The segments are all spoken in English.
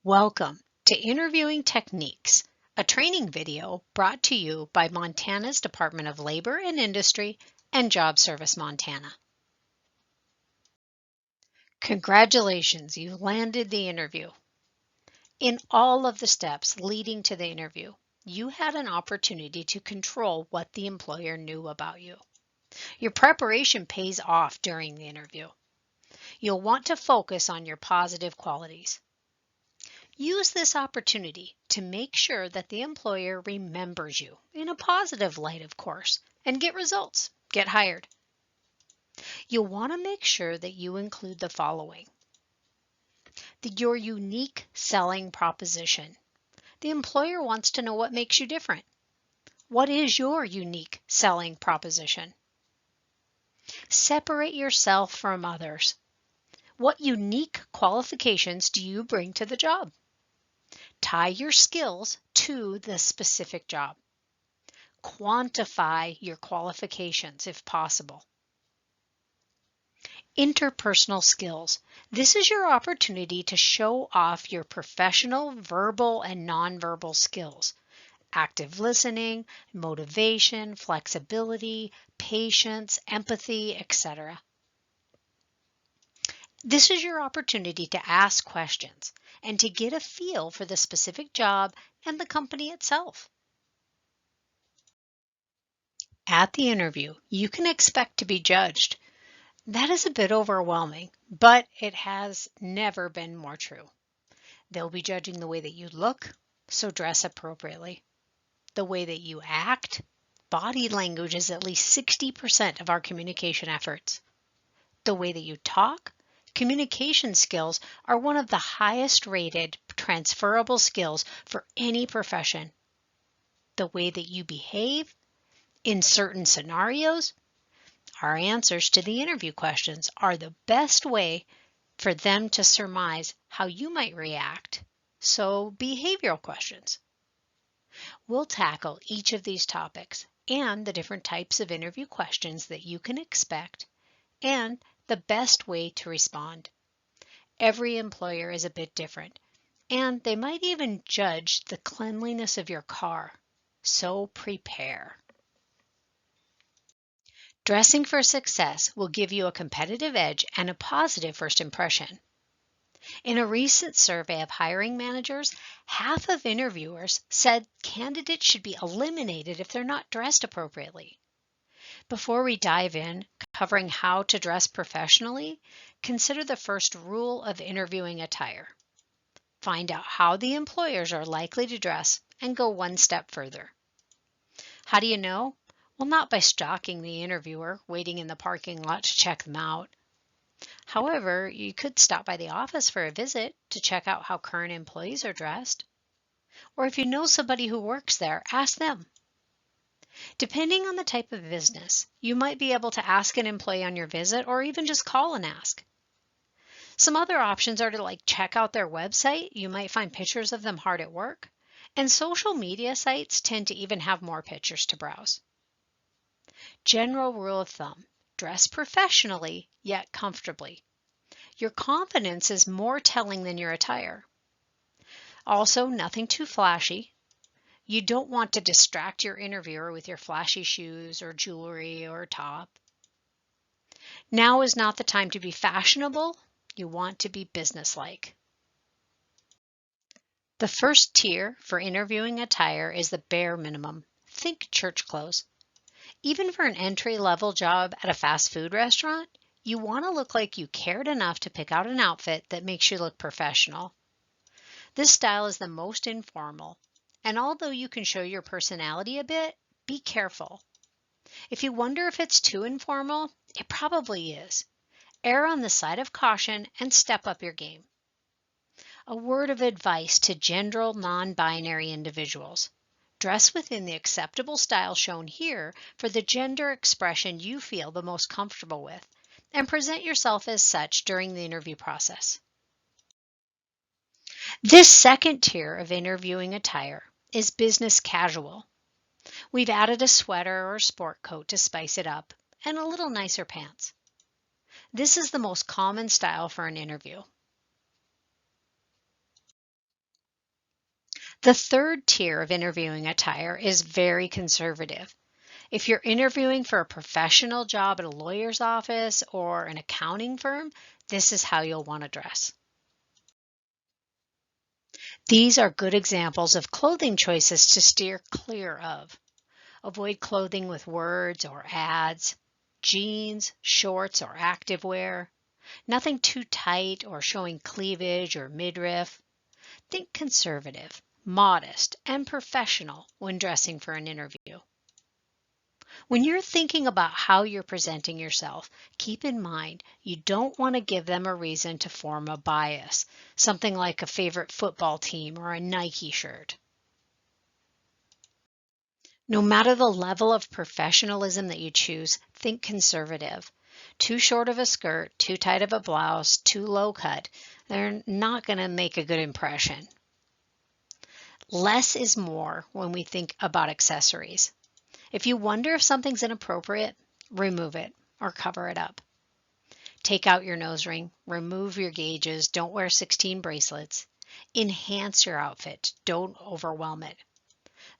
Welcome to Interviewing Techniques, a training video brought to you by Montana's Department of Labor and Industry and Job Service Montana. Congratulations, you landed the interview. In all of the steps leading to the interview, you had an opportunity to control what the employer knew about you. Your preparation pays off during the interview. You'll want to focus on your positive qualities. Use this opportunity to make sure that the employer remembers you in a positive light, of course, and get results, get hired. You'll want to make sure that you include the following. Your unique selling proposition. The employer wants to know what makes you different. What is your unique selling proposition? Separate yourself from others. What unique qualifications do you bring to the job? Tie your skills to the specific job. Quantify your qualifications if possible. Interpersonal skills. This is your opportunity to show off your professional verbal and nonverbal skills. Active listening, motivation, flexibility, patience, empathy, etc. This is your opportunity to ask questions and to get a feel for the specific job and the company itself. At the interview, you can expect to be judged. That is a bit overwhelming, but it has never been more true. They'll be judging the way that you look, so dress appropriately. The way that you act, body language is at least 60% of our communication efforts. The way that you talk, communication skills are one of the highest rated transferable skills for any profession. The way that you behave in certain scenarios, our answers to the interview questions are the best way for them to surmise how you might react. So, behavioral questions. We'll tackle each of these topics and the different types of interview questions that you can expect and the best way to respond. Every employer is a bit different, and they might even judge the cleanliness of your car. So prepare. Dressing for success will give you a competitive edge and a positive first impression. In a recent survey of hiring managers, half of interviewers said candidates should be eliminated if they're not dressed appropriately. Before we dive in, covering how to dress professionally, consider the first rule of interviewing attire. Find out how the employers are likely to dress and go one step further. How do you know? Well, not by stalking the interviewer, waiting in the parking lot to check them out. However, you could stop by the office for a visit to check out how current employees are dressed. Or if you know somebody who works there, ask them. Depending on the type of business, you might be able to ask an employee on your visit or even just call and ask. Some other options are to check out their website. You might find pictures of them hard at work. And social media sites tend to even have more pictures to browse. General rule of thumb, dress professionally yet comfortably. Your confidence is more telling than your attire. Also, nothing too flashy. You don't want to distract your interviewer with your flashy shoes or jewelry or top. Now is not the time to be fashionable. You want to be businesslike. The first tier for interviewing attire is the bare minimum. Think church clothes. Even for an entry-level job at a fast food restaurant, you want to look like you cared enough to pick out an outfit that makes you look professional. This style is the most informal, and although you can show your personality a bit, be careful. If you wonder if it's too informal, it probably is. Err on the side of caution and step up your game. A word of advice to gender non-binary individuals. Dress within the acceptable style shown here for the gender expression you feel the most comfortable with, and present yourself as such during the interview process. This second tier of interviewing attire is business casual. We've added a sweater or sport coat to spice it up, and a little nicer pants. This is the most common style for an interview. The third tier of interviewing attire is very conservative. If you're interviewing for a professional job at a lawyer's office or an accounting firm, this is how you'll want to dress. These are good examples of clothing choices to steer clear of. Avoid clothing with words or ads, jeans, shorts, or activewear. Nothing too tight or showing cleavage or midriff. Think conservative, modest, and professional when dressing for an interview. When you're thinking about how you're presenting yourself, keep in mind you don't want to give them a reason to form a bias, something like a favorite football team or a Nike shirt. No matter the level of professionalism that you choose, think conservative. Too short of a skirt, too tight of a blouse, too low cut, they're not going to make a good impression. Less is more when we think about accessories. If you wonder if something's inappropriate, remove it or cover it up. Take out your nose ring, remove your gauges, don't wear 16 bracelets. Enhance your outfit, don't overwhelm it.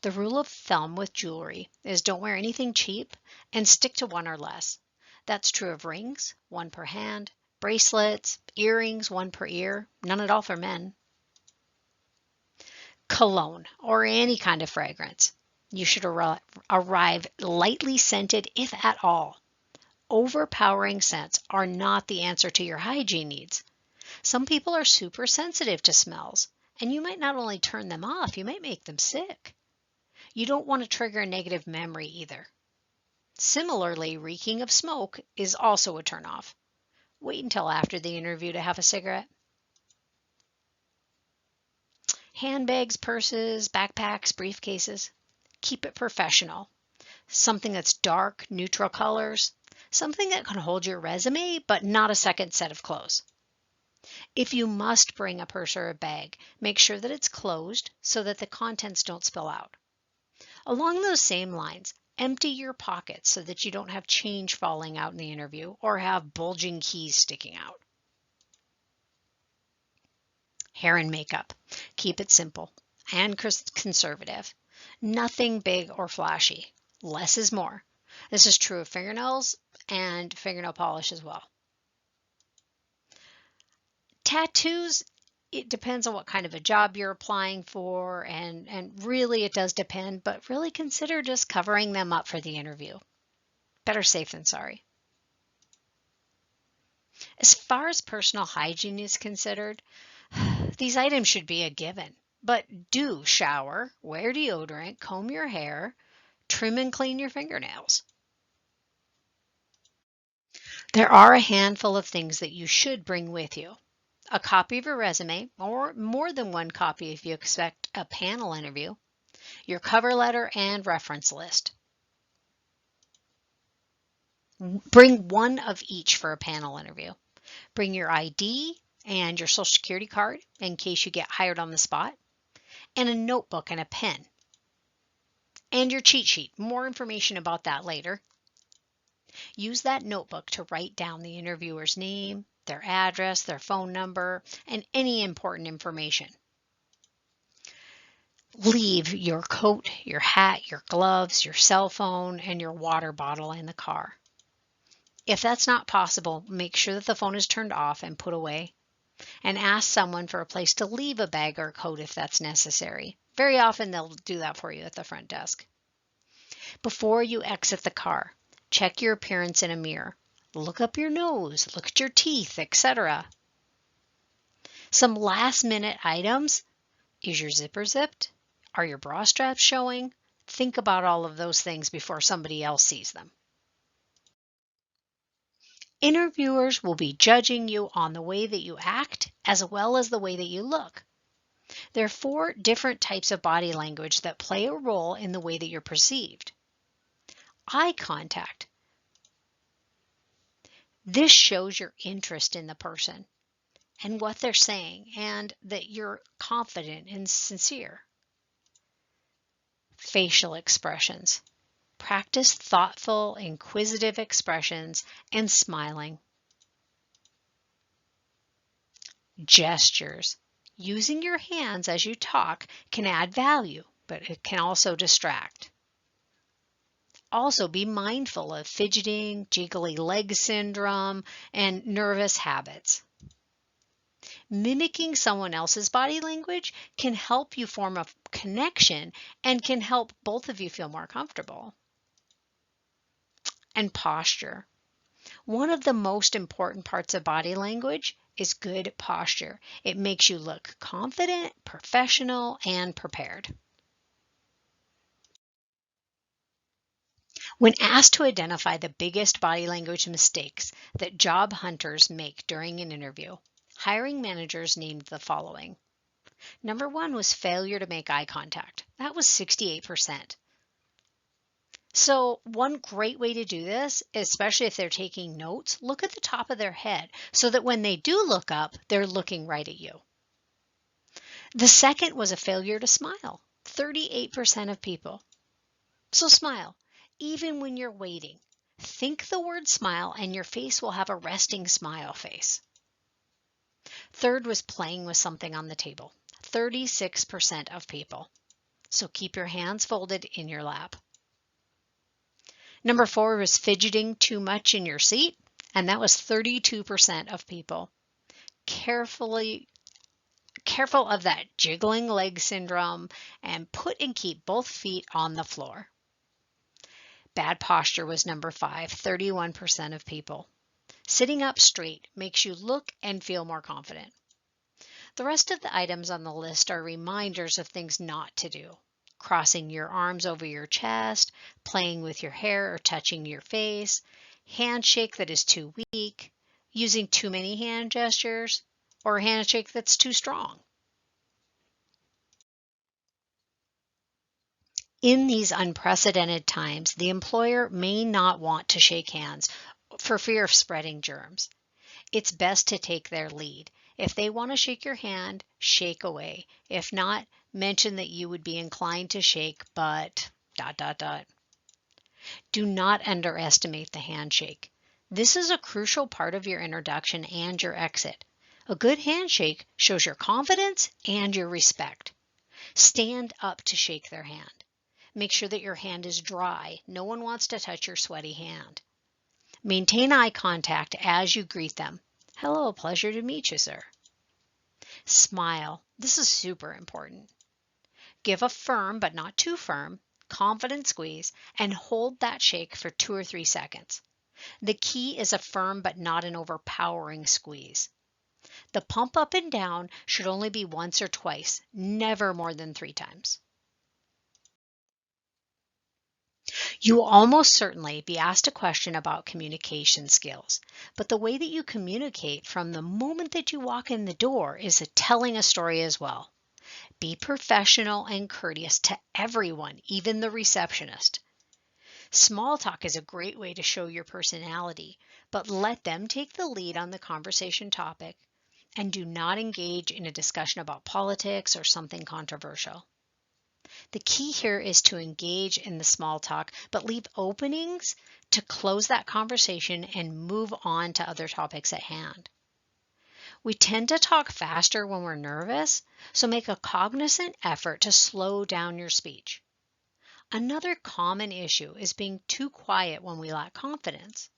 The rule of thumb with jewelry is don't wear anything cheap and stick to one or less. That's true of rings, one per hand, bracelets, earrings, one per ear, none at all for men. Cologne or any kind of fragrance. You should arrive lightly scented, if at all. Overpowering scents are not the answer to your hygiene needs. Some people are super sensitive to smells, and you might not only turn them off, you might make them sick. You don't want to trigger a negative memory either. Similarly, reeking of smoke is also a turnoff. Wait until after the interview to have a cigarette. Handbags, purses, backpacks, briefcases. Keep it professional. Something that's dark, neutral colors. Something that can hold your resume, but not a second set of clothes. If you must bring a purse or a bag, make sure that it's closed so that the contents don't spill out. Along those same lines, empty your pockets so that you don't have change falling out in the interview or have bulging keys sticking out. Hair and makeup. Keep it simple and conservative. Nothing big or flashy. Less is more. This is true of fingernails and fingernail polish as well. Tattoos, it depends on what kind of a job you're applying for, and really it does depend, but really consider just covering them up for the interview. Better safe than sorry. As far as personal hygiene is considered, these items should be a given, but do shower, wear deodorant, comb your hair, trim and clean your fingernails. There are a handful of things that you should bring with you. A copy of your resume, or more than one copy if you expect a panel interview, your cover letter and reference list. Bring one of each for a panel interview. Bring your ID and your social security card in case you get hired on the spot, and a notebook and a pen. And your cheat sheet. More information about that later. Use that notebook to write down the interviewer's name, their address, their phone number, and any important information. Leave your coat, your hat, your gloves, your cell phone, and your water bottle in the car. If that's not possible, make sure that the phone is turned off and put away, and ask someone for a place to leave a bag or coat if that's necessary. Very often they'll do that for you at the front desk. Before you exit the car, check your appearance in a mirror. Look up your nose, look at your teeth, etc. Some last minute items. Is your zipper zipped? Are your bra straps showing? Think about all of those things before somebody else sees them. Interviewers will be judging you on the way that you act as well as the way that you look. There are 4 different types of body language that play a role in the way that you're perceived. Eye contact. This shows your interest in the person and what they're saying, and that you're confident and sincere. Facial expressions. Practice thoughtful, inquisitive expressions and smiling. Gestures. Using your hands as you talk can add value, but it can also distract. Also, be mindful of fidgeting, jiggly leg syndrome, and nervous habits. Mimicking someone else's body language can help you form a connection and can help both of you feel more comfortable. And posture. One of the most important parts of body language is good posture. It makes you look confident, professional, and prepared. When asked to identify the biggest body language mistakes that job hunters make during an interview, hiring managers named the following. Number one was failure to make eye contact. That was 68%. So one great way to do this, especially if they're taking notes, look at the top of their head so that when they do look up, they're looking right at you. The second was a failure to smile. 38% of people. So smile, even when you're waiting. Think the word smile and your face will have a resting smile face. Third was playing with something on the table. 36% of people. So keep your hands folded in your lap. Number four was fidgeting too much in your seat, and that was 32% of people. Careful of that jiggling leg syndrome and put and keep both feet on the floor. Bad posture was number five, 31% of people. Sitting up straight makes you look and feel more confident. The rest of the items on the list are reminders of things not to do. Crossing your arms over your chest, playing with your hair or touching your face, handshake that is too weak, using too many hand gestures, or a handshake that's too strong. In these unprecedented times, the employer may not want to shake hands for fear of spreading germs. It's best to take their lead. If they want to shake your hand, shake away. If not, mention that you would be inclined to shake, but ... Do not underestimate the handshake. This is a crucial part of your introduction and your exit. A good handshake shows your confidence and your respect. Stand up to shake their hand. Make sure that your hand is dry. No one wants to touch your sweaty hand. Maintain eye contact as you greet them. Hello, pleasure to meet you, sir. Smile. This is super important. Give a firm, but not too firm, confident squeeze and hold that shake for 2 or 3 seconds. The key is a firm but not an overpowering squeeze. The pump up and down should only be once or twice, never more than 3 times. You will almost certainly be asked a question about communication skills, but the way that you communicate from the moment that you walk in the door is telling a story as well. Be professional and courteous to everyone, even the receptionist. Small talk is a great way to show your personality, but let them take the lead on the conversation topic and do not engage in a discussion about politics or something controversial. The key here is to engage in the small talk, but leave openings to close that conversation and move on to other topics at hand. We tend to talk faster when we're nervous, so make a cognizant effort to slow down your speech. Another common issue is being too quiet when we lack confidence.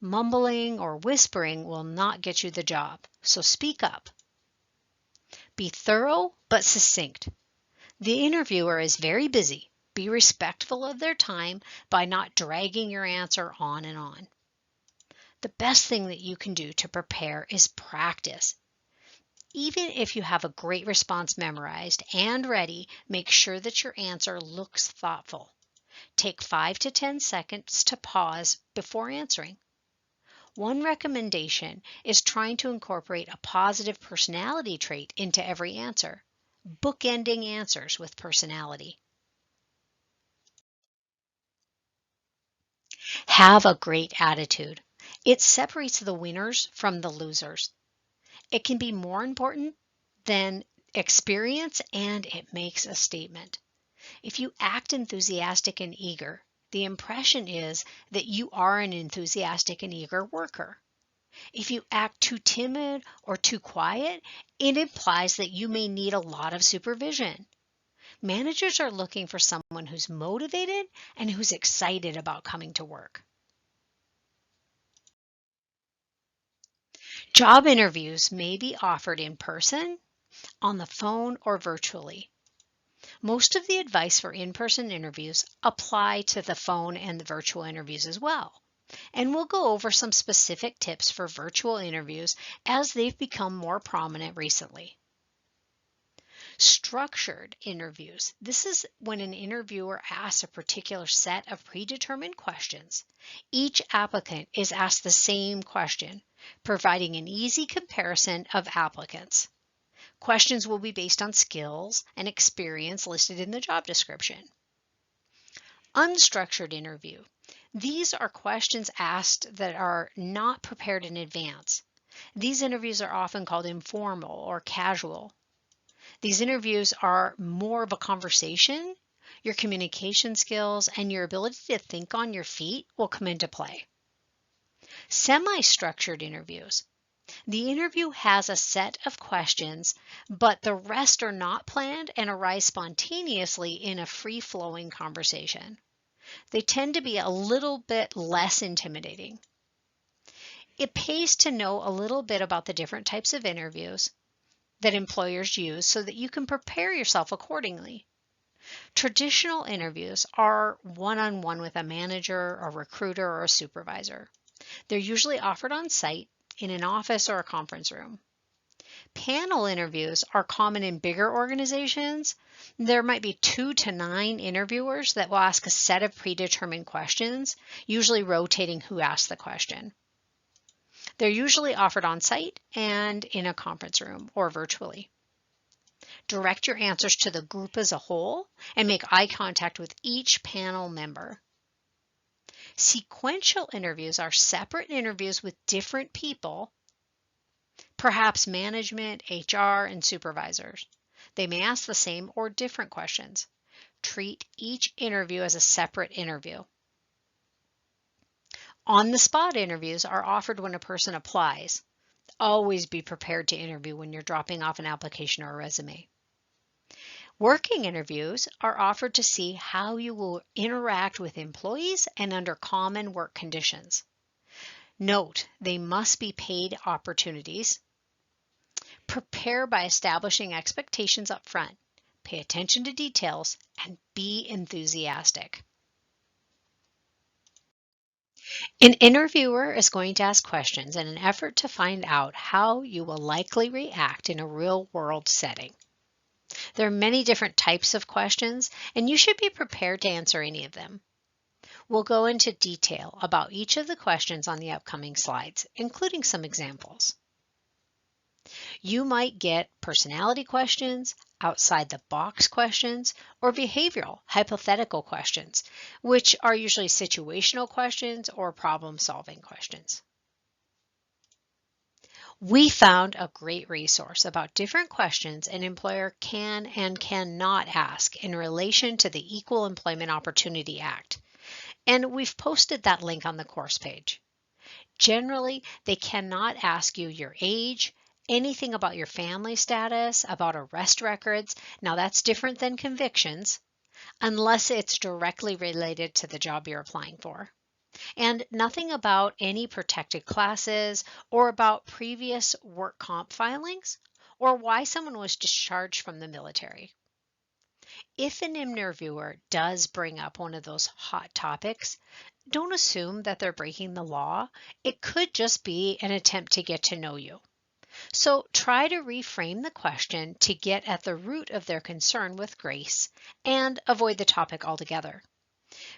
Mumbling or whispering will not get you the job, so speak up. Be thorough but succinct. The interviewer is very busy. Be respectful of their time by not dragging your answer on and on. The best thing that you can do to prepare is practice. Even if you have a great response memorized and ready, make sure that your answer looks thoughtful. Take 5 to 10 seconds to pause before answering. One recommendation is trying to incorporate a positive personality trait into every answer. Bookending answers with personality. Have a great attitude. It separates the winners from the losers. It can be more important than experience and it makes a statement. If you act enthusiastic and eager, the impression is that you are an enthusiastic and eager worker. If you act too timid or too quiet, it implies that you may need a lot of supervision. Managers are looking for someone who's motivated and who's excited about coming to work. Job interviews may be offered in person, on the phone, or virtually. Most of the advice for in-person interviews apply to the phone and the virtual interviews as well. And we'll go over some specific tips for virtual interviews as they've become more prominent recently. Structured interviews. This is when an interviewer asks a particular set of predetermined questions. Each applicant is asked the same question, providing an easy comparison of applicants. Questions will be based on skills and experience listed in the job description. Unstructured interview. These are questions asked that are not prepared in advance. These interviews are often called informal or casual. These interviews are more of a conversation. Your communication skills and your ability to think on your feet will come into play. Semi-structured interviews. The interview has a set of questions, but the rest are not planned and arise spontaneously in a free-flowing conversation. They tend to be a little bit less intimidating. It pays to know a little bit about the different types of interviews that employers use so that you can prepare yourself accordingly. Traditional interviews are one-on-one with a manager, a recruiter, or a supervisor. They're usually offered on site in an office or a conference room. Panel interviews are common in bigger organizations. There might be 2 to 9 interviewers that will ask a set of predetermined questions, usually rotating who asks the question. They're usually offered on site and in a conference room or virtually. Direct your answers to the group as a whole and make eye contact with each panel member. Sequential interviews are separate interviews with different people, perhaps management, HR, and supervisors. They may ask the same or different questions. Treat each interview as a separate interview. On-the-spot interviews are offered when a person applies. Always be prepared to interview when you're dropping off an application or a resume. Working interviews are offered to see how you will interact with employees and under common work conditions. Note, they must be paid opportunities. Prepare by establishing expectations up front. Pay attention to details and be enthusiastic. An interviewer is going to ask questions in an effort to find out how you will likely react in a real-world setting. There are many different types of questions, and you should be prepared to answer any of them. We'll go into detail about each of the questions on the upcoming slides, including some examples. You might get personality questions, outside-the-box questions, or behavioral, hypothetical questions, which are usually situational questions or problem-solving questions. We found a great resource about different questions an employer can and cannot ask in relation to the Equal Employment Opportunity Act, and we've posted that link on the course page. Generally, they cannot ask you your age, anything about your family status, about arrest records. Now that's different than convictions, unless it's directly related to the job you're applying for. And nothing about any protected classes or about previous work comp filings or why someone was discharged from the military. If an interviewer does bring up one of those hot topics, don't assume that they're breaking the law. It could just be an attempt to get to know you. So try to reframe the question to get at the root of their concern with grace and avoid the topic altogether.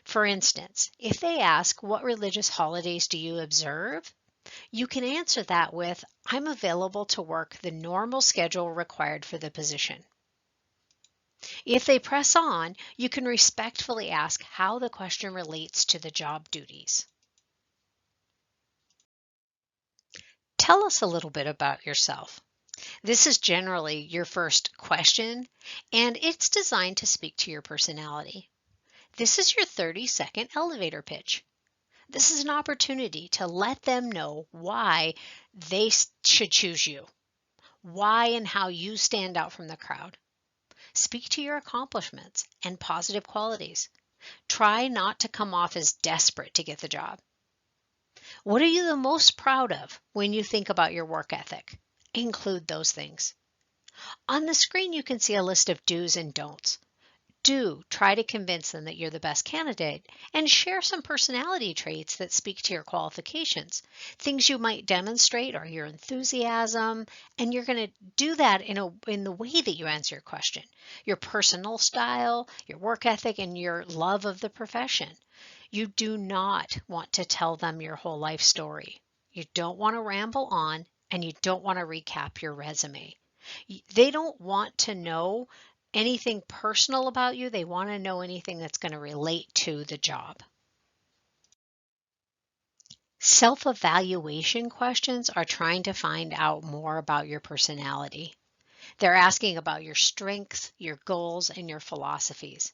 For instance, if they ask, what religious holidays do you observe? You can answer that with, I'm available to work the normal schedule required for the position. If they press on, you can respectfully ask how the question relates to the job duties. Tell us a little bit about yourself. This is generally your first question, and it's designed to speak to your personality. This is your 30-second elevator pitch. This is an opportunity to let them know why they should choose you, why and how you stand out from the crowd. Speak to your accomplishments and positive qualities. Try not to come off as desperate to get the job. What are you the most proud of when you think about your work ethic? Include those things. On the screen, you can see a list of do's and don'ts. Do try to convince them that you're the best candidate and share some personality traits that speak to your qualifications. Things you might demonstrate are your enthusiasm, and you're going to do that in the way that you answer your question. Your personal style, your work ethic, and your love of the profession. You do not want to tell them your whole life story. You don't want to ramble on, and you don't want to recap your resume. They don't want to know anything personal about you. They want to know anything that's going to relate to the job. Self-evaluation questions are trying to find out more about your personality. They're asking about your strengths, your goals, and your philosophies.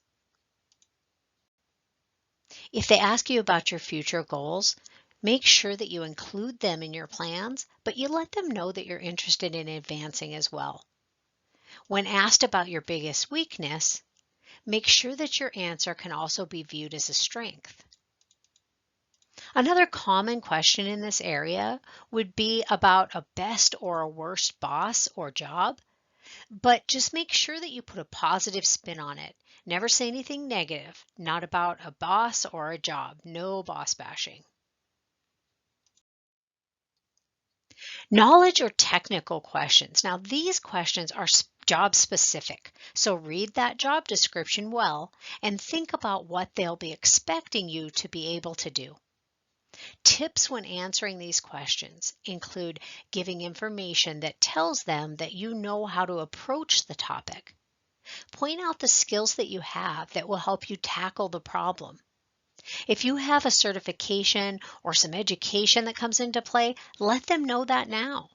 If they ask you about your future goals, make sure that you include them in your plans, but you let them know that you're interested in advancing as well. When asked about your biggest weakness, make sure that your answer can also be viewed as a strength. Another common question in this area would be about a best or a worst boss or job, but just make sure that you put a positive spin on it. Never say anything negative, not about a boss or a job. No boss bashing. Knowledge or technical questions. Now, these questions are job specific, so read that job description well and think about what they'll be expecting you to be able to do. Tips when answering these questions include giving information that tells them that you know how to approach the topic. Point out the skills that you have that will help you tackle the problem. If you have a certification or some education that comes into play, let them know that now.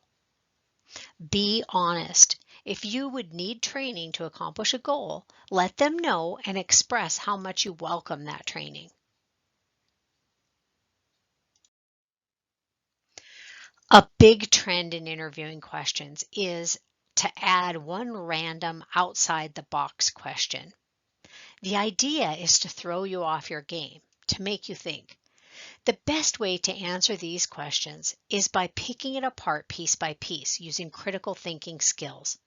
Be honest. If you would need training to accomplish a goal, let them know and express how much you welcome that training. A big trend in interviewing questions is to add one random outside the box question. The idea is to throw you off your game, to make you think. The best way to answer these questions is by picking it apart piece by piece using critical thinking skills.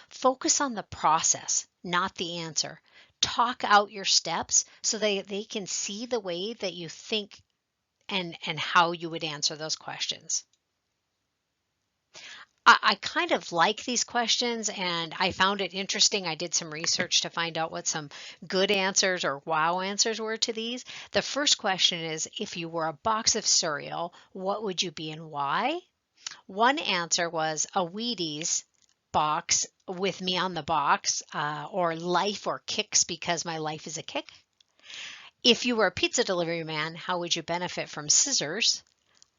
Focus on the process, not the answer. Talk out your steps so they can see the way that you think and how you would answer those questions. I kind of like these questions and I found it interesting. I did some research to find out what some good answers or wow answers were to these. The first question is, if you were a box of cereal, what would you be and why? One answer was a Wheaties box with me on the box, or life or kicks because my life is a kick. If you were a pizza delivery man, how would you benefit from scissors?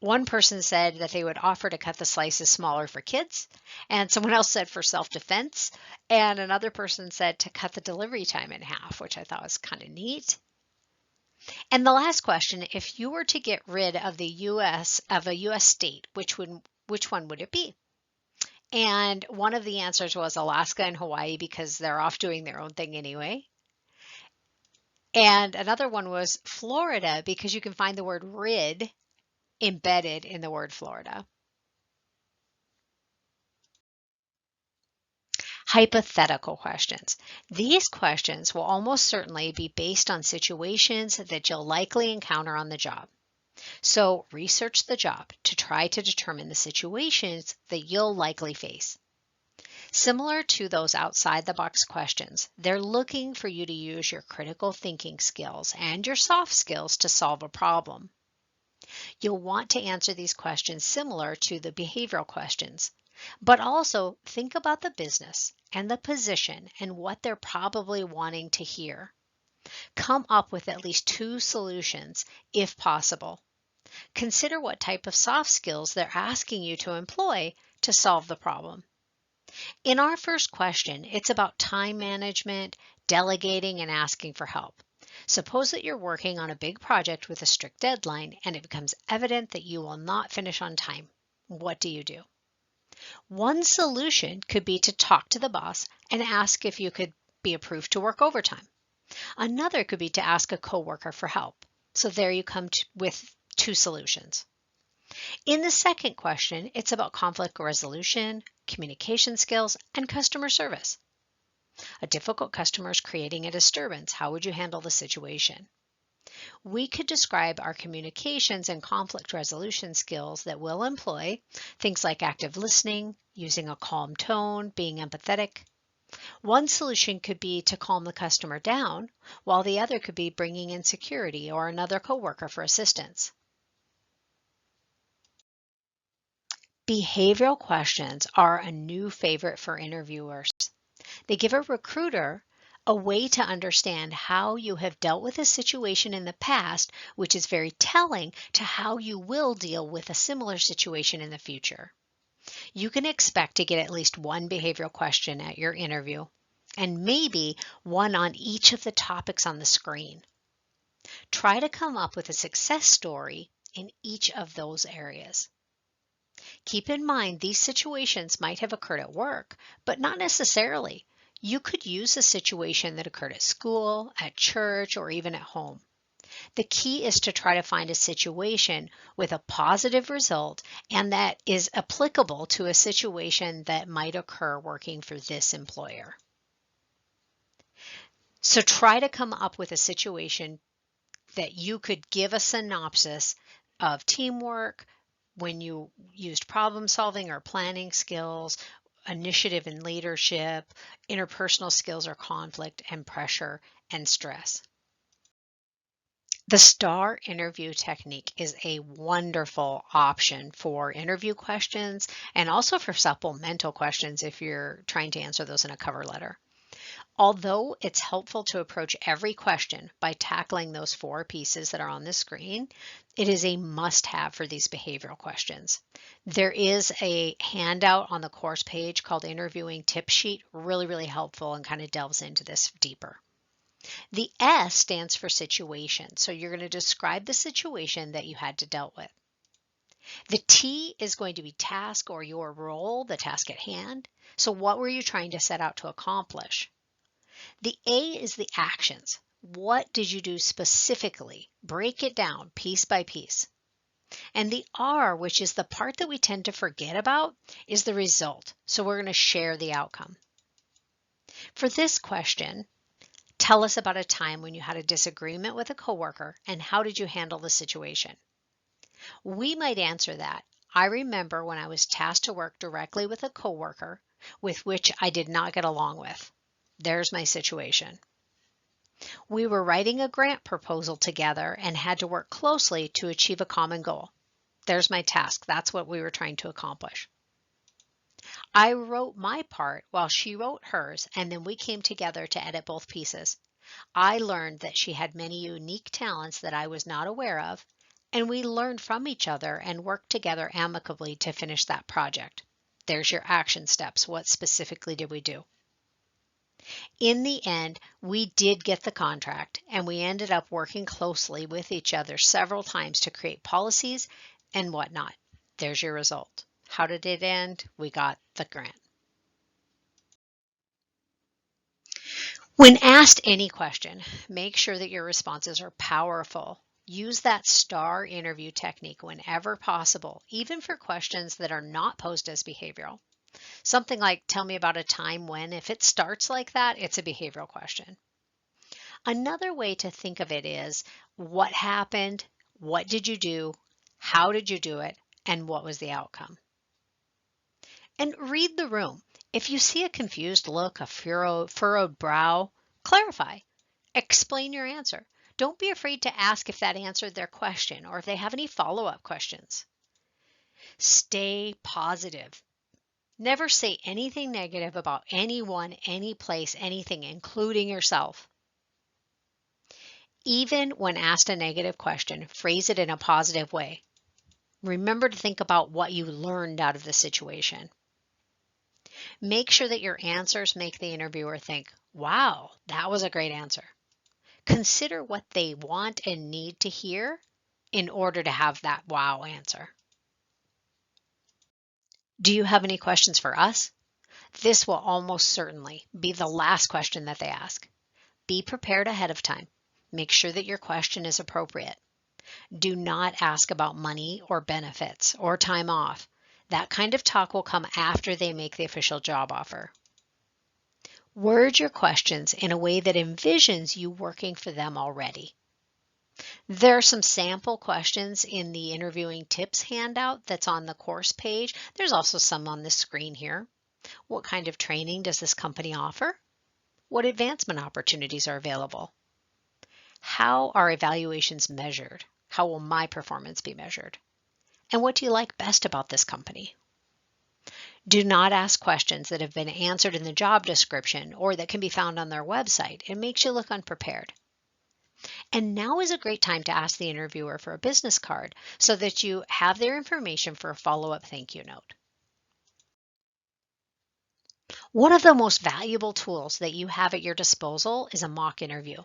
One person said that they would offer to cut the slices smaller for kids, and someone else said for self-defense, and another person said to cut the delivery time in half, which I thought was kind of neat. And the last question, if you were to get rid of a US state, which one would it be? And one of the answers was Alaska and Hawaii because they're off doing their own thing anyway. And another one was Florida because you can find the word rid embedded in the word Florida. Hypothetical questions. These questions will almost certainly be based on situations that you'll likely encounter on the job. So research the job to try to determine the situations that you'll likely face. Similar to those outside the box questions, they're looking for you to use your critical thinking skills and your soft skills to solve a problem. You'll want to answer these questions similar to the behavioral questions, but also think about the business and the position and what they're probably wanting to hear. Come up with at least 2 solutions if possible. Consider what type of soft skills they're asking you to employ to solve the problem. In our first question, it's about time management, delegating, and asking for help. Suppose that you're working on a big project with a strict deadline and it becomes evident that you will not finish on time. What do you do? One solution could be to talk to the boss and ask if you could be approved to work overtime. Another could be to ask a coworker for help. So there you come with two solutions. In the second question, it's about conflict resolution, communication skills, and customer service. A difficult customer is creating a disturbance. How would you handle the situation? We could describe our communications and conflict resolution skills that we'll employ, things like active listening, using a calm tone, being empathetic. One solution could be to calm the customer down, while the other could be bringing in security or another coworker for assistance. Behavioral questions are a new favorite for interviewers. They give a recruiter a way to understand how you have dealt with a situation in the past, which is very telling to how you will deal with a similar situation in the future. You can expect to get at least one behavioral question at your interview, and maybe one on each of the topics on the screen. Try to come up with a success story in each of those areas. Keep in mind these situations might have occurred at work, but not necessarily. You could use a situation that occurred at school, at church, or even at home. The key is to try to find a situation with a positive result and that is applicable to a situation that might occur working for this employer. So try to come up with a situation that you could give a synopsis of teamwork, when you used problem solving or planning skills, initiative and leadership, interpersonal skills or conflict, and pressure and stress. The STAR interview technique is a wonderful option for interview questions and also for supplemental questions if you're trying to answer those in a cover letter. Although it's helpful to approach every question by tackling those 4 pieces that are on the screen, it is a must-have for these behavioral questions. There is a handout on the course page called Interviewing Tip Sheet, really helpful and kind of delves into this deeper. The S stands for situation, so you're going to describe the situation that you had to deal with. The T is going to be task or your role, the task at hand. So what were you trying to set out to accomplish? The A is the actions. What did you do specifically? Break it down piece by piece. And the R, which is the part that we tend to forget about, is the result. So we're going to share the outcome. For this question, tell us about a time when you had a disagreement with a coworker and how did you handle the situation? We might answer that. I remember when I was tasked to work directly with a coworker with which I did not get along with. There's my situation. We were writing a grant proposal together and had to work closely to achieve a common goal. There's my task. That's what we were trying to accomplish. I wrote my part while she wrote hers, and then we came together to edit both pieces. I learned that she had many unique talents that I was not aware of, and we learned from each other and worked together amicably to finish that project. There's your action steps. What specifically did we do? In the end, we did get the contract, and we ended up working closely with each other several times to create policies and whatnot. There's your result. How did it end? We got the grant. When asked any question, make sure that your responses are powerful. Use that STAR interview technique whenever possible, even for questions that are not posed as behavioral. Something like, tell me about a time when, if it starts like that, it's a behavioral question. Another way to think of it is, what happened? What did you do? How did you do it? And what was the outcome? And read the room. If you see a confused look, a furrowed brow, clarify. Explain your answer. Don't be afraid to ask if that answered their question or if they have any follow-up questions. Stay positive. Never say anything negative about anyone, any place, anything, including yourself. Even when asked a negative question, phrase it in a positive way. Remember to think about what you learned out of the situation. Make sure that your answers make the interviewer think, wow, that was a great answer. Consider what they want and need to hear in order to have that wow answer. Do you have any questions for us? This will almost certainly be the last question that they ask. Be prepared ahead of time. Make sure that your question is appropriate. Do not ask about money or benefits or time off. That kind of talk will come after they make the official job offer. Word your questions in a way that envisions you working for them already. There are some sample questions in the interviewing tips handout that's on the course page. There's also some on the screen here. What kind of training does this company offer? What advancement opportunities are available? How are evaluations measured? How will my performance be measured? And what do you like best about this company? Do not ask questions that have been answered in the job description or that can be found on their website. It makes you look unprepared. And now is a great time to ask the interviewer for a business card so that you have their information for a follow-up thank you note. One of the most valuable tools that you have at your disposal is a mock interview.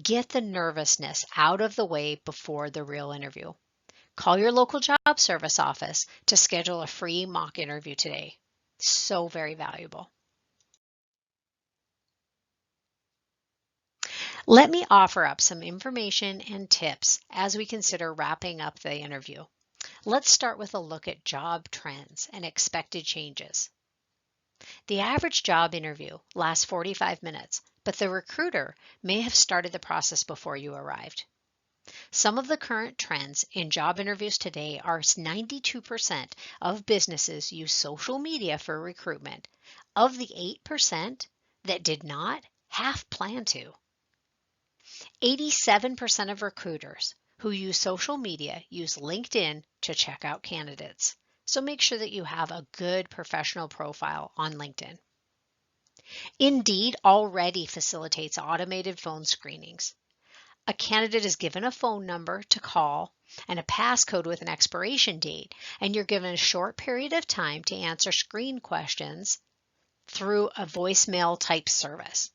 Get the nervousness out of the way before the real interview. Call your local job service office to schedule a free mock interview today. So very valuable. Let me offer up some information and tips as we consider wrapping up the interview. Let's start with a look at job trends and expected changes. The average job interview lasts 45 minutes, but the recruiter may have started the process before you arrived. Some of the current trends in job interviews today are 92% of businesses use social media for recruitment. Of the 8% that did not, half plan to. 87% of recruiters who use social media use LinkedIn to check out candidates. So make sure that you have a good professional profile on LinkedIn. Indeed already facilitates automated phone screenings. A candidate is given a phone number to call and a passcode with an expiration date, and you're given a short period of time to answer screen questions through a voicemail type service.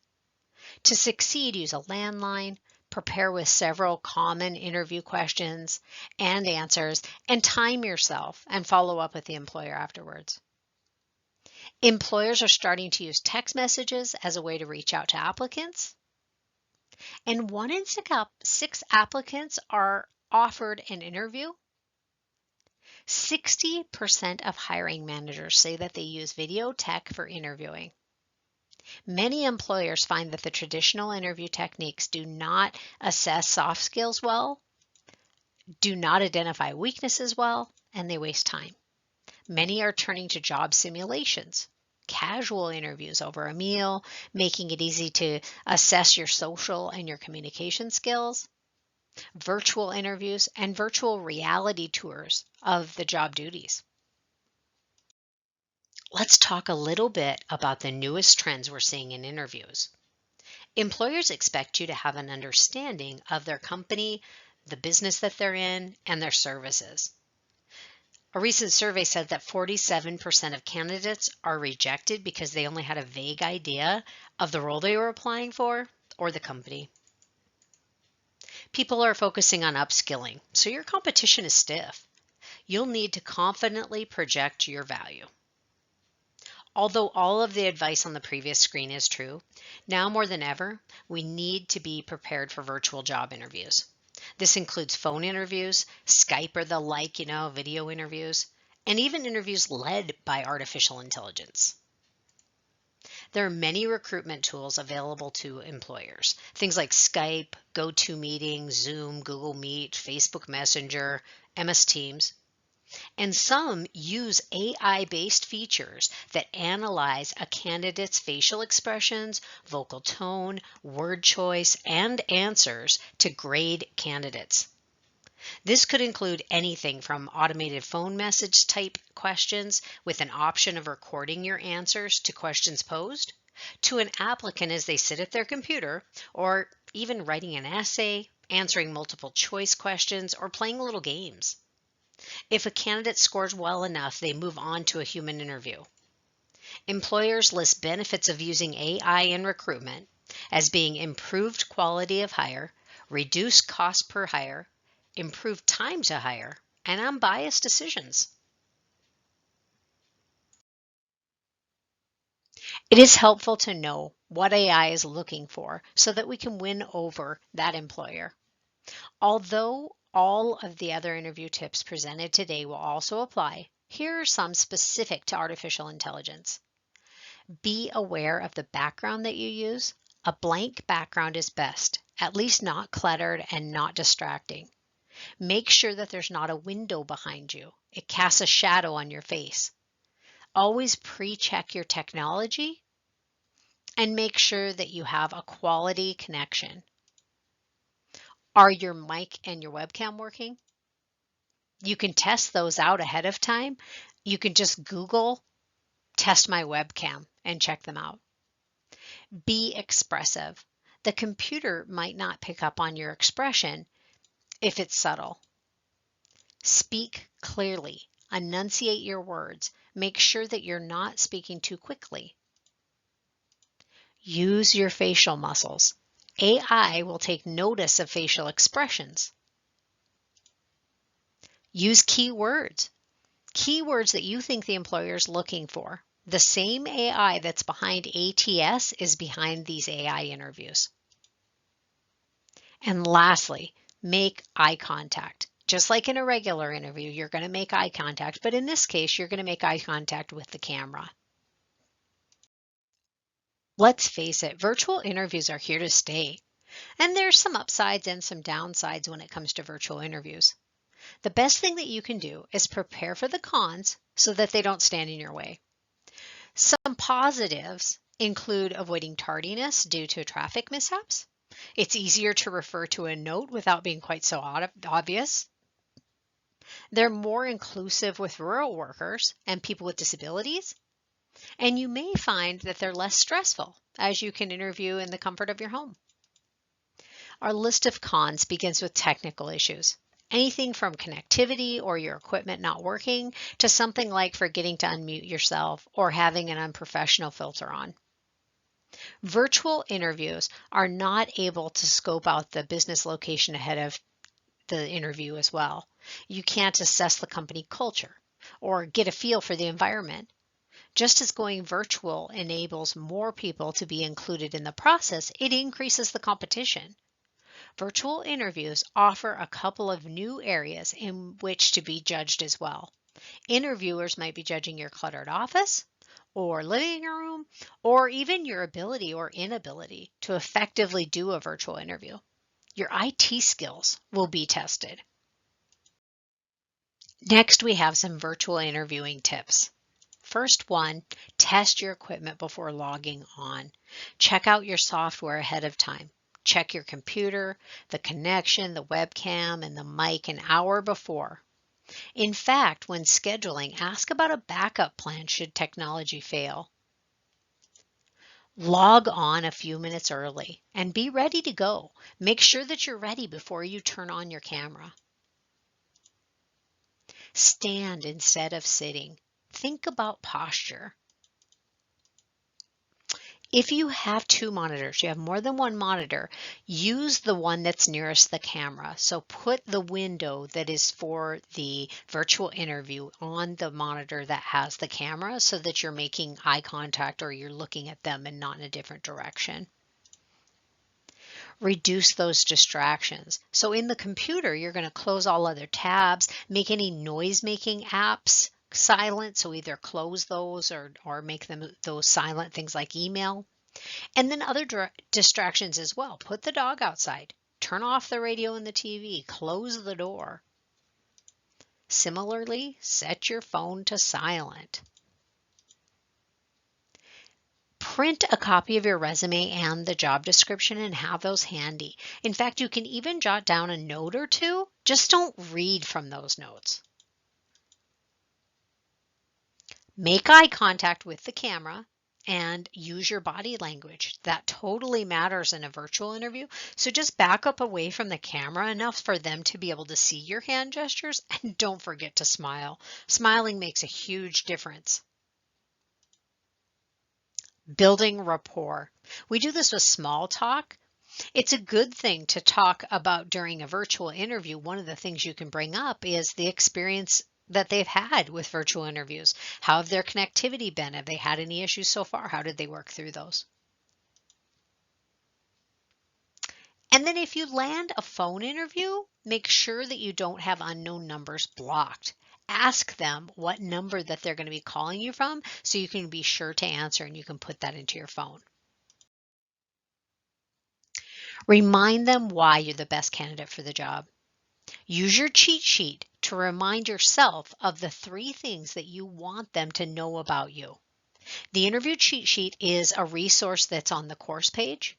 To succeed, use a landline, prepare with several common interview questions and answers, and time yourself and follow up with the employer afterwards. Employers are starting to use text messages as a way to reach out to applicants. And 1 in 6 applicants are offered an interview. 60% of hiring managers say that they use video tech for interviewing. Many employers find that the traditional interview techniques do not assess soft skills well, do not identify weaknesses well, and they waste time. Many are turning to job simulations, casual interviews over a meal, making it easy to assess your social and your communication skills, virtual interviews, and virtual reality tours of the job duties. Let's talk a little bit about the newest trends we're seeing in interviews. Employers expect you to have an understanding of their company, the business that they're in, and their services. A recent survey said that 47% of candidates are rejected because they only had a vague idea of the role they were applying for or the company. People are focusing on upskilling, so your competition is stiff. You'll need to confidently project your value. Although all of the advice on the previous screen is true, now more than ever, we need to be prepared for virtual job interviews. This includes phone interviews, Skype or the like, video interviews, and even interviews led by artificial intelligence. There are many recruitment tools available to employers. Things like Skype, GoToMeeting, Zoom, Google Meet, Facebook Messenger, MS Teams. And some use AI-based features that analyze a candidate's facial expressions, vocal tone, word choice, and answers to grade candidates. This could include anything from automated phone message type questions with an option of recording your answers to questions posed, to an applicant as they sit at their computer, or even writing an essay, answering multiple choice questions, or playing little games. If a candidate scores well enough, they move on to a human interview. Employers list benefits of using AI in recruitment, as being improved quality of hire, reduced cost per hire, improved time to hire, and unbiased decisions. It is helpful to know what AI is looking for so that we can win over that employer. Although all of the other interview tips presented today will also apply, here are some specific to artificial intelligence. Be aware of the background that you use. A blank background is best, at least not cluttered and not distracting. Make sure that there's not a window behind you. It casts a shadow on your face. Always pre-check your technology and make sure that you have a quality connection. Are your mic and your webcam working? You can test those out ahead of time. You can just Google test my webcam and check them out. Be expressive. The computer might not pick up on your expression if it's subtle. Speak clearly. Enunciate your words. Make sure that you're not speaking too quickly. Use your facial muscles. AI will take notice of facial expressions. Use keywords. Keywords that you think the employer is looking for. The same AI that's behind ATS is behind these AI interviews. And lastly, make eye contact. Just like in a regular interview, you're going to make eye contact, but in this case, you're going to make eye contact with the camera. Let's face it, virtual interviews are here to stay. And there's some upsides and some downsides when it comes to virtual interviews. The best thing that you can do is prepare for the cons so that they don't stand in your way. Some positives include avoiding tardiness due to traffic mishaps. It's easier to refer to a note without being quite so obvious. They're more inclusive with rural workers and people with disabilities. And you may find that they're less stressful as you can interview in the comfort of your home. Our list of cons begins with technical issues. Anything from connectivity or your equipment not working to something like forgetting to unmute yourself or having an unprofessional filter on. Virtual interviews are not able to scope out the business location ahead of the interview as well. You can't assess the company culture or get a feel for the environment. Just as going virtual enables more people to be included in the process, it increases the competition. Virtual interviews offer a couple of new areas in which to be judged as well. Interviewers might be judging your cluttered office or living room, or even your ability or inability to effectively do a virtual interview. Your IT skills will be tested. Next, we have some virtual interviewing tips. First one, test your equipment before logging on. Check out your software ahead of time. Check your computer, the connection, the webcam, and the mic an hour before. In fact, when scheduling, ask about a backup plan should technology fail. Log on a few minutes early and be ready to go. Make sure that you're ready before you turn on your camera. Stand instead of sitting. Think about posture. If you have two monitors, you have more than one monitor, use the one that's nearest the camera. So put the window that is for the virtual interview on the monitor that has the camera so that you're making eye contact or you're looking at them and not in a different direction. Reduce those distractions. So in the computer, you're going to close all other tabs, make any noise-making apps silent. So either close those or make them those silent, things like email. And then other distractions as well. Put the dog outside. Turn off the radio and the TV. Close the door. Similarly, set your phone to silent. Print a copy of your resume and the job description and have those handy. In fact, you can even jot down a note or two. Just don't read from those notes. Make eye contact with the camera and use your body language. That totally matters in a virtual interview. So just back up away from the camera enough for them to be able to see your hand gestures, and don't forget to smile. Smiling makes a huge difference. Building rapport. We do this with small talk. It's a good thing to talk about during a virtual interview. One of the things you can bring up is the experience that they've had with virtual interviews. How have their connectivity been? Have they had any issues so far? How did they work through those? And then if you land a phone interview, make sure that you don't have unknown numbers blocked. Ask them what number that they're going to be calling you from so you can be sure to answer and you can put that into your phone. Remind them why you're the best candidate for the job. Use your cheat sheet to remind yourself of the 3 things that you want them to know about you. The interview cheat sheet is a resource that's on the course page.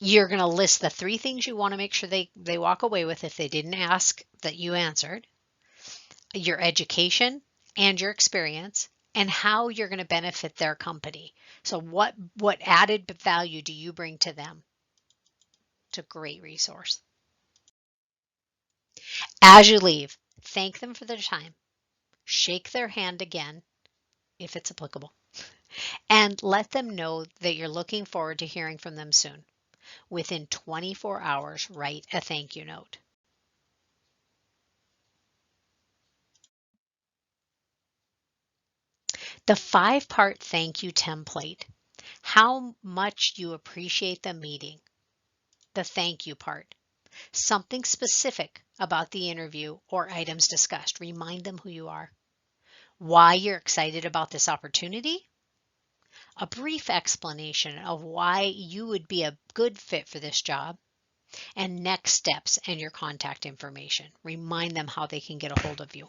You're going to list the 3 things you want to make sure they walk away with if they didn't ask that you answered, your education and your experience, and how you're going to benefit their company. So what added value do you bring to them? It's a great resource. As you leave, thank them for their time. Shake their hand again, if it's applicable, and let them know that you're looking forward to hearing from them soon. Within 24 hours, write a thank you note. The 5-part thank you template. How much you appreciate the meeting. The thank you part. Something specific about the interview or items discussed. Remind them who you are. Why you're excited about this opportunity. A brief explanation of why you would be a good fit for this job, and next steps and your contact information. Remind them how they can get a hold of you.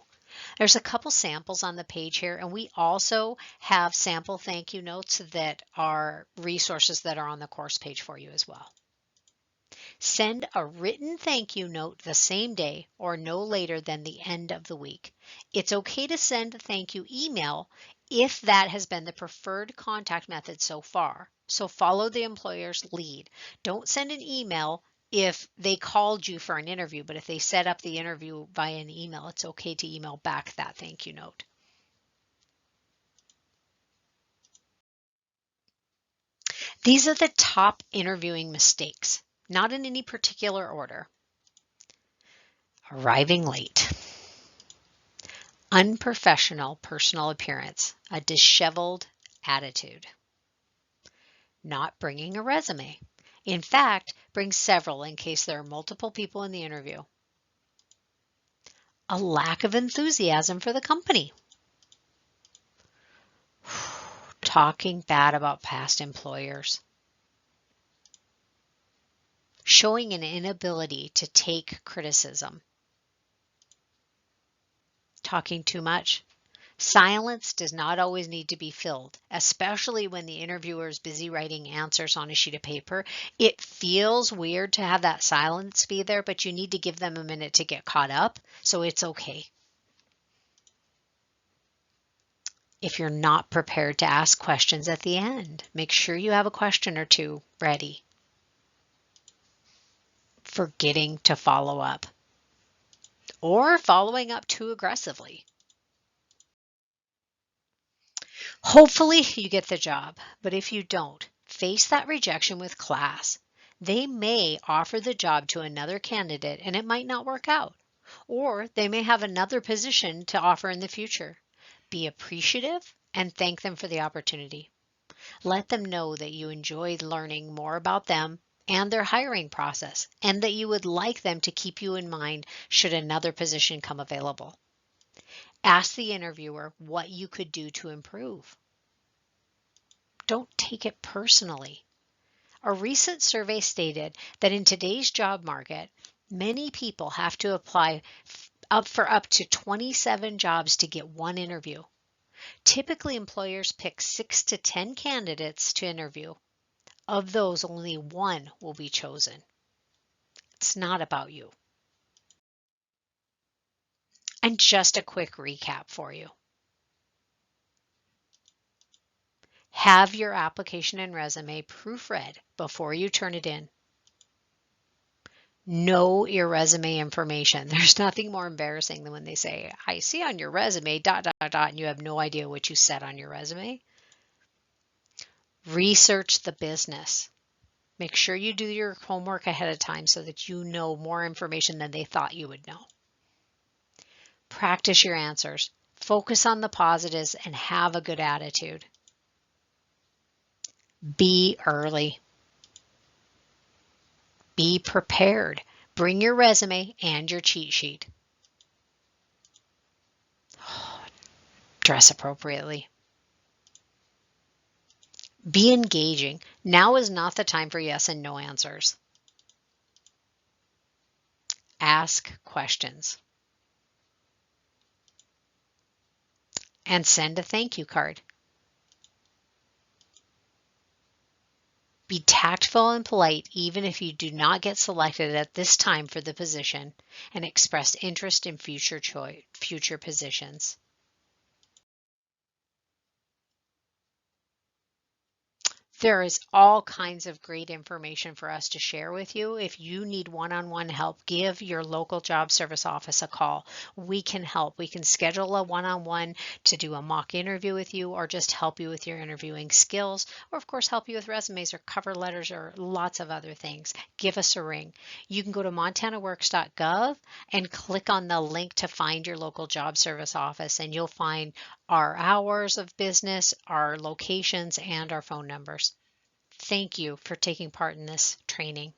There's a couple samples on the page here, and we also have sample thank you notes that are resources that are on the course page for you as well. Send a written thank you note the same day or no later than the end of the week. It's okay to send a thank you email if that has been the preferred contact method so far. So follow the employer's lead. Don't send an email if they called you for an interview, but if they set up the interview via an email, it's okay to email back that thank you note. These are the top interviewing mistakes, not in any particular order. Arriving late. Unprofessional personal appearance, a disheveled attitude. Not bringing a resume. In fact, bring several in case there are multiple people in the interview. A lack of enthusiasm for the company. Talking bad about past employers. Showing an inability to take criticism. Talking too much. Silence does not always need to be filled, especially when the interviewer is busy writing answers on a sheet of paper. It feels weird to have that silence be there, but you need to give them a minute to get caught up, so it's okay. If you're not prepared to ask questions at the end, make sure you have a question or two ready. Forgetting to follow up or following up too aggressively. Hopefully you get the job, but if you don't, face that rejection with class. They may offer the job to another candidate and it might not work out, or they may have another position to offer in the future. Be appreciative and thank them for the opportunity. Let them know that you enjoyed learning more about them and their hiring process, and that you would like them to keep you in mind should another position come available. Ask the interviewer what you could do to improve. Don't take it personally. A recent survey stated that in today's job market, many people have to apply for up to 27 jobs to get one interview. Typically, employers pick 6 to 10 candidates to interview. Of those, only one will be chosen. It's not about you. And just a quick recap for you. Have your application and resume proofread before you turn it in. Know your resume information. There's nothing more embarrassing than when they say, I see on your resume, ... and you have no idea what you said on your resume. Research the business. Make sure you do your homework ahead of time so that you know more information than they thought you would know. Practice your answers. Focus on the positives and have a good attitude. Be early. Be prepared. Bring your resume and your cheat sheet. Dress appropriately. Be engaging. Now is not the time for yes and no answers. Ask questions. And send a thank you card. Be tactful and polite even if you do not get selected at this time for the position, and express interest in future positions. There is all kinds of great information for us to share with you. If you need one-on-one help, give your local job service office a call. We can help. We can schedule a one-on-one to do a mock interview with you, or just help you with your interviewing skills, or of course help you with resumes or cover letters or lots of other things. Give us a ring. You can go to montanaworks.gov and click on the link to find your local job service office, and you'll find our hours of business, our locations, and our phone numbers. Thank you for taking part in this training.